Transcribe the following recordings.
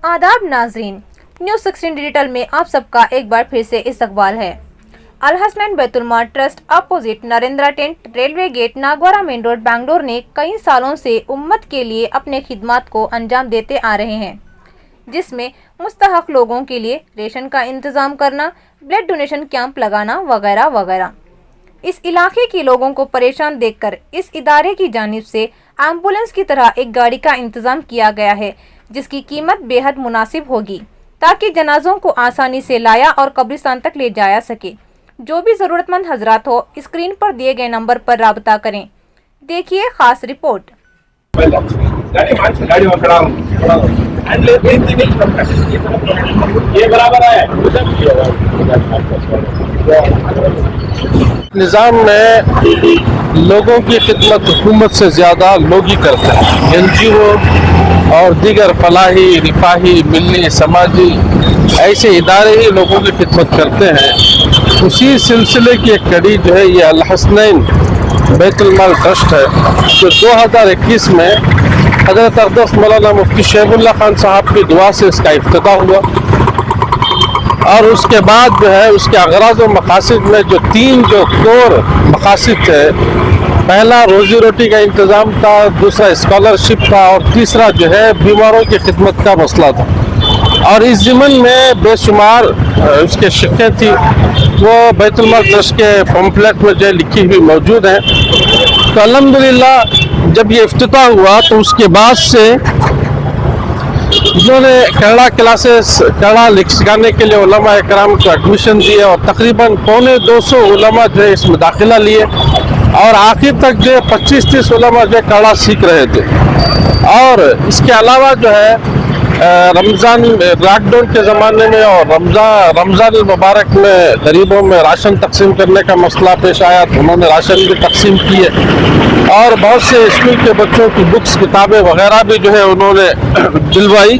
आदाब नाजरीन, news 16 digital में आप सबका एक बार फिर से इस्तकबाल है। Al Hasnain Baitul Maal trust opposite Narendra tent, railway gate, Nagawara main road, Bangalore ने कई सालों से उम्मत के लिए अपने खिदमत को अंजाम देते आ रहे हैं, जिसमें मुस्तहक लोगों के लिए रेशन का इंतज़ाम करना, ब्लड डोनेशन कैंप लगाना वगैरह वगैरह। इस इलाके के लोगों को परेशान देखकर इस इदारे की जानिब से एम्बुलेंस की तरह एक गाड़ी का इंतज़ाम किया गया है, जिसकी कीमत बेहद मुनासिब होगी ताकि जनाजों को आसानी से लाया और कब्रिस्तान तक ले जाया सके। जो भी ज़रूरतमंद हजरात हो, स्क्रीन पर दिए गए नंबर पर राबता करें। देखिए खास रिपोर्ट। निज़ाम में लोगों की खिदमत हुकूमत से ज़्यादा लोग ही करते हैं। NGO और दीगर फलाही, रिफाही, मिली, समाजी ऐसे इदारे ही लोगों की खिदमत करते हैं। उसी सिलसिले की एक कड़ी जो है ये अल हसनैन बैतुल माल ट्रस्ट है, जो 2021 में हज़रत अक़दस मौलाना मुफ्ती शैबुल्लाह खान साहब की दुआ से इसका इफ्तिताह हुआ। और उसके बाद जो है उसके अगराज़ व मकासिद में जो तीन कोर मकासिद थे, पहला रोज़ी रोटी का इंतज़ाम था, दूसरा स्कॉलरशिप था और तीसरा जो है बीमारों की खिदमत का मसला था। और इस ज़िमन में बेशुमार उसके शिक्के थी, वो बैतुल माल ट्रस्ट के पम्फलेट में जो लिखी हुई मौजूद हैं। तो अल्हम्दुलिल्लाह जब ये इफ्तिताह हुआ तो उसके बाद से उन्होंने कन्नड़ा क्लासेस, कन्नड़ा सिखाने के लिए उलमा इकराम को एडमिशन दिए और तकरीबन 250 उलमा जो है इसमें दाखिला लिए और आखिर तक जो 25-30 उलमा जो कन्नड़ा सीख रहे थे। और इसके अलावा जो है रमज़ान लॉकडाउन के ज़माने में और रमज़ान मुबारक में गरीबों में राशन तकसीम करने का मसला पेश आया, तो उन्होंने राशन भी तकसीम किए और बहुत से स्कूल के बच्चों की बुक्स, किताबें वगैरह भी जो है उन्होंने दिलवाई।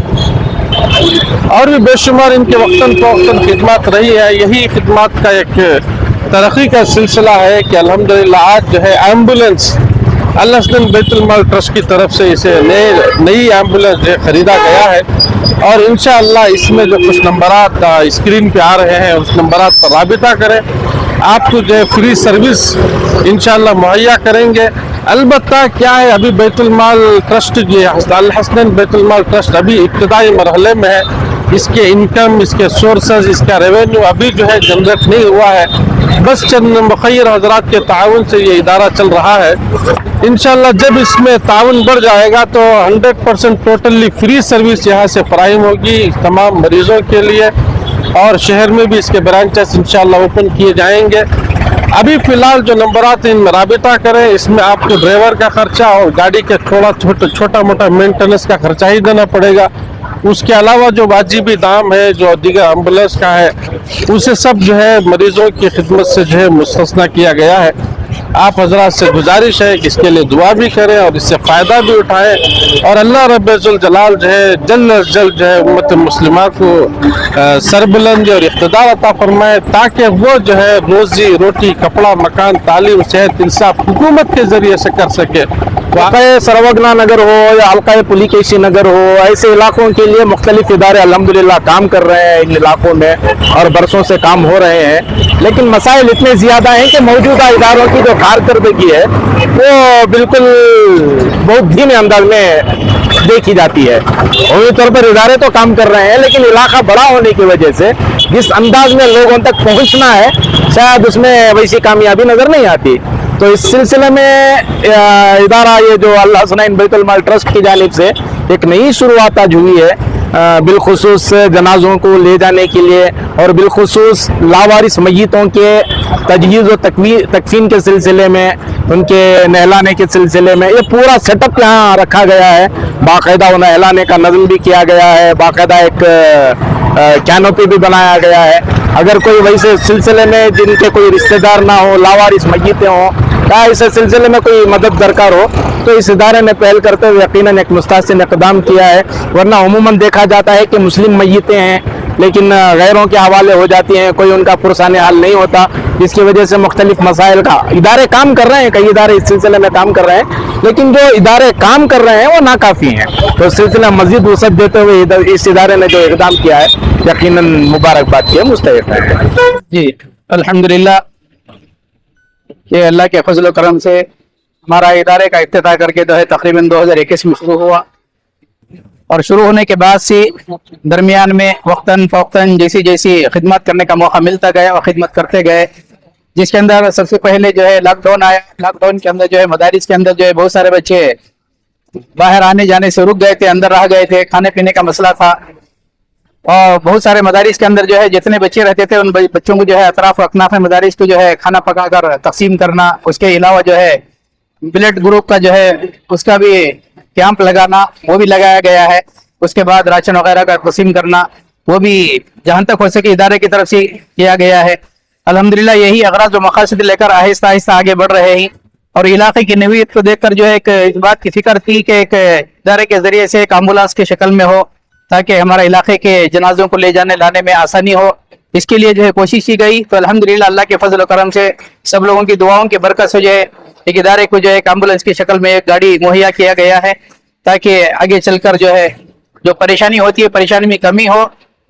और भी बेशुमार इनके वक्तन फ़वक्तन खिदमत रही है। यही खिदमत का एक तरक्की का सिलसिला है कि अल्हम्दुलिल्लाह आज जो है एम्बुलेंस अल हसनैन बैतुल माल ट्रस्ट की तरफ से इसे नई एम्बुलेंस खरीदा गया है। और इंशाअल्लाह इसमें जो कुछ नंबरात स्क्रीन पे आ रहे हैं उस नंबरात पर राबिता करें, आपको जो है फ्री सर्विस इंशाअल्लाह मुहैया करेंगे। अलबत्ता क्या है, अभी बैतुल माल ट्रस्ट जो है अल हसनैन बैतुल माल ट्रस्ट अभी इब्तिदाई मरहले में है। इसके इनकम, इसके सोर्सेज, इसका रेवेन्यू अभी जो है जनरेट नहीं हुआ है। बस चंद मुखय्यर हजरात के ताउन से ये इदारा चल रहा है। इंशाअल्लाह जब इसमें ताउन बढ़ जाएगा तो 100% टोटली फ्री सर्विस यहाँ से फराहम होगी तमाम मरीज़ों के लिए। और शहर में भी इसके ब्रांचेस इंशाअल्लाह ओपन किए जाएंगे। अभी फ़िलहाल जो नंबरात इनमें राबिता करें, इसमें आपको ड्राइवर का खर्चा और गाड़ी के थोड़ा छोटा मोटा मेंटेनेंस का खर्चा ही देना पड़ेगा। उसके अलावा जो वाजिबी दाम है जो दीगर एम्बुलेंस का है, उसे सब जो है मरीज़ों की खिदमत से जो है मुस्तस्ना किया गया है। आप हजरात से गुजारिश है कि इसके लिए दुआ भी करें और इससे फ़ायदा भी उठाएं और अल्लाह रब्बुल जलाल जो है जल्द जो है उम्मत मुस्लिमा को सरबुलंदी और इक़्तिदार अता फरमाए, ताकि वो जो है रोज़ी रोटी, कपड़ा, मकान, तालीम, सेहत, इंसाफ हुकूमत के ज़रिए से कर सके। वाक़ई सरवगना नगर हो या हल्का पुलिकेशी नगर हो, ऐसे इलाकों के लिए मुख्तलिफ इदारे अल्हम्दुलिल्लाह काम कर रहे हैं इन इलाकों में और बरसों से काम हो रहे हैं। लेकिन मसाइल इतने ज़्यादा हैं कि मौजूदा इदारों की जो कारकर्दगी है वो बिल्कुल बहुत धीमे अंदाज में देखी जाती है। उम्मीद तौर पर इदारे तो काम कर रहे हैं, लेकिन इलाका बड़ा होने की वजह से जिस अंदाज में लोगों तक पहुँचना है शायद उसमें वैसी कामयाबी नज़र नहीं आती। तो इस सिलसिले में इदारा ये जो अल हसनैन बैतुल माल ट्रस्ट की जानिब से एक नई शुरुआत आज हुई है, बिलखुसूस जनाजों को ले जाने के लिए और बिलखुसूस लावारिस मय्यतों के तजहीज़ व तकफीन के सिलसिले में, उनके नहलाने के सिलसिले में ये पूरा सेटअप यहाँ रखा गया है। बाकायदा उन्हें नहलाने का नज़म भी किया गया है, बाकायदा एक कैनोपी भी बनाया गया है। अगर कोई वैसे सिलसिले में जिनके कोई रिश्तेदार ना हो, लावारिस मय्यतें हों या इस सिलसिले में कोई मदद दरकार हो, तो इस इदारे ने पहल करते हुए यकीनन एक मुस्तहसिन इक़दाम किया है। वरना अमूमन देखा जाता है कि मुस्लिम मय्यतें हैं लेकिन गैरों के हवाले हो जाती हैं, कोई उनका पुरसाने हाल नहीं होता, जिसकी वजह से मुख्तलिफ मसाइल का इदारे काम कर रहे हैं, कई इदारे इस सिलसिले में काम कर रहे हैं, لیکن جو ادارے کام کر رہے ہیں وہ ناکافی ہیں. تو سلسلہ مزید وسعت دیتے ہوئے اس ادارے نے جو اقدام کیا ہے یقیناً مبارکباد کی مستحق ہے. جی الحمدللہ کہ اللہ کے فضل و کرم سے ہمارا ادارے کا افتتاح کر کے جو ہے تقریباً 2021 میں شروع ہوا، اور شروع ہونے کے بعد سے درمیان میں وقتاً فوقتاً جیسی خدمات کرنے کا موقع ملتا گیا اور خدمت کرتے گئے، جس کے اندر سب سے پہلے جو ہے لاک ڈاؤن آیا. لاک ڈاؤن کے اندر جو ہے مدارس کے اندر جو ہے بہت سارے بچے باہر آنے جانے سے رک گئے تھے، اندر رہ گئے تھے، کھانے پینے کا مسئلہ تھا، اور بہت سارے مدارس کے اندر جو ہے جتنے بچے رہتے تھے ان بچوں کو جو ہے اطراف و اکناف مدارس کو جو ہے کھانا پکا کر تقسیم کرنا. اس کے علاوہ جو ہے بلڈ گروپ کا جو ہے اس کا بھی کیمپ لگانا وہ بھی لگایا گیا ہے. اس کے بعد راشن وغیرہ کا تقسیم کرنا وہ بھی جہاں تک ہو سکے ادارے کی طرف سے کیا گیا ہے. الحمدللہ یہی اغراض و مقاصد لے کر آہستہ آہستہ آگے بڑھ رہے ہیں، اور علاقے کی نوعیت کو دیکھ کر جو ہے اس بات کی فکر تھی کہ ایک ادارے کے ذریعے سے ایک ایمبولینس کی شکل میں ہو تاکہ ہمارے علاقے کے جنازوں کو لے جانے لانے میں آسانی ہو. اس کے لیے جو ہے کوشش کی گئی. تو الحمدللہ اللہ کے فضل و کرم سے سب لوگوں کی دعاؤں کی برکت سے جو ہے ایک ادارے کو جو ہے ایک ایمبولینس کی شکل میں ایک گاڑی مہیا کیا گیا ہے تاکہ آگے چل کر جو ہے جو پریشانی ہوتی ہے پریشانی میں کمی ہو.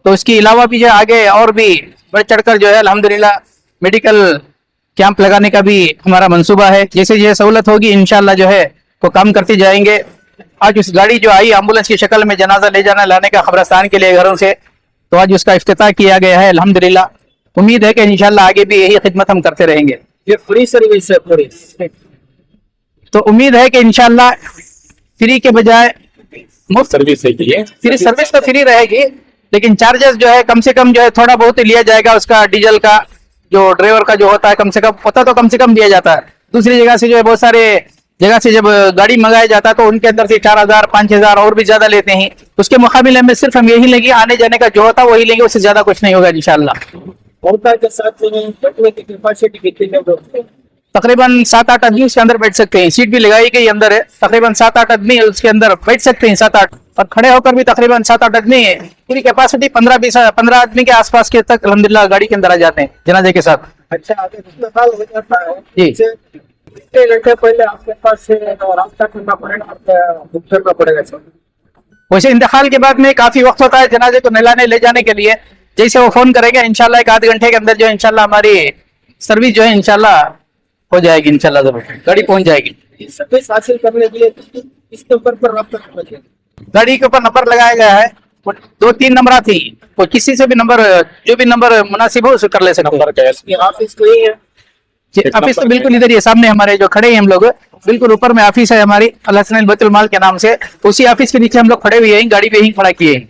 تو اس کے علاوہ بھی جو ہے آگے اور بھی بڑھ چڑھ کر جو ہے الحمدللہ میڈیکل کیمپ لگانے کا بھی ہمارا منصوبہ ہے. جیسے یہ سہولت ہوگی انشاءاللہ جو ہے وہ کام کرتے جائیں گے. آج اس گاڑی جو آئی ایمبولینس کی شکل میں جنازہ لے جانا لانے کا قبرستان کے لیے گھروں سے، تو آج اس کا افتتاح کیا گیا ہے الحمدللہ. امید ہے کہ انشاءاللہ آگے بھی یہی خدمت ہم کرتے رہیں گے. یہ فری سروس ہے پوری. تو امید ہے کہ انشاءاللہ فری کے بجائے مفت سروس ہے یہ. فری سروس تو فری رہے گی، لیکن چارجز جو ہے کم سے کم جو ہے تھوڑا بہت لیا جائے گا. اس کا ڈیزل کا جو ڈرائیور کا جو ہوتا ہے کم سے کم دیا جاتا ہے. دوسری جگہ سے جو ہے بہت سارے جگہ سے جب گاڑی منگایا جاتا ہے تو ان کے اندر سے 4,000 5,000 اور بھی زیادہ لیتے ہیں. اس کے مقابلے میں صرف ہم یہی لیں گے، آنے جانے کا جو ہوتا ہے وہی لیں گے، اس سے زیادہ کچھ نہیں ہوگا انشاءاللہ. ہوتا کے ساتھ بیٹھنے کی کیپیسٹی کتنی ہے؟ تقریباً 7-8 آدمی اس کے اندر بیٹھ سکتے ہیں. سیٹ بھی لگائی گئی اندر ہے. تقریباً 7-8 آدمی اس کے اندر بیٹھ سکتے ہیں، 7-8، اور کھڑے ہو کر بھی تقریباً 7-8 آدمی ہے. پوری کیپیسٹی 15 آدمی کے آس پاس کے تک الحمدللہ گاڑی کے اندر آ جاتے ہیں جنازے کے ساتھ. اچھا آگے انتقال ہو جاتا ہے جی. کتنے گھنٹے پہلے آپ کے پاس سے رابطہ کرنا پڑے گا، بک کرنا پڑے گا سر؟ ویسے انتقال کے بعد میں کافی وقت ہوتا ہے جنازے کو نہلانے لے جانے کے لیے. جیسے وہ فون کرے گا انشاءاللہ 1-8 گھنٹے کے اندر جو ہے انشاءاللہ ہماری سروس جو ہے انشاءاللہ ہو جائے گی. انشاءاللہ ضرور گاڑی پہنچ جائے گی. سروس حاصل کرنے کے لیے اس نمبر پر رابطہ کرنا چاہیے. گاڑی کے اوپر نمبر لگایا گیا ہے، 2-3 نمبر تھی، وہ کسی سے بھی نمبر جو بھی نمبر مناسب ہو اسے کر لے سکتے ہیں. یہ آفس کو ہی ہے. آفس تو بالکل ادھر ہی سامنے ہمارے جو کھڑے ہیں ہم لوگ بالکل اوپر میں آفس ہے ہماری الحسن بیت المال کے نام سے. اسی آفس کے نیچے ہم لوگ کھڑے ہوئے ہیں، گاڑی پہ ہی کھڑا کیے ہیں.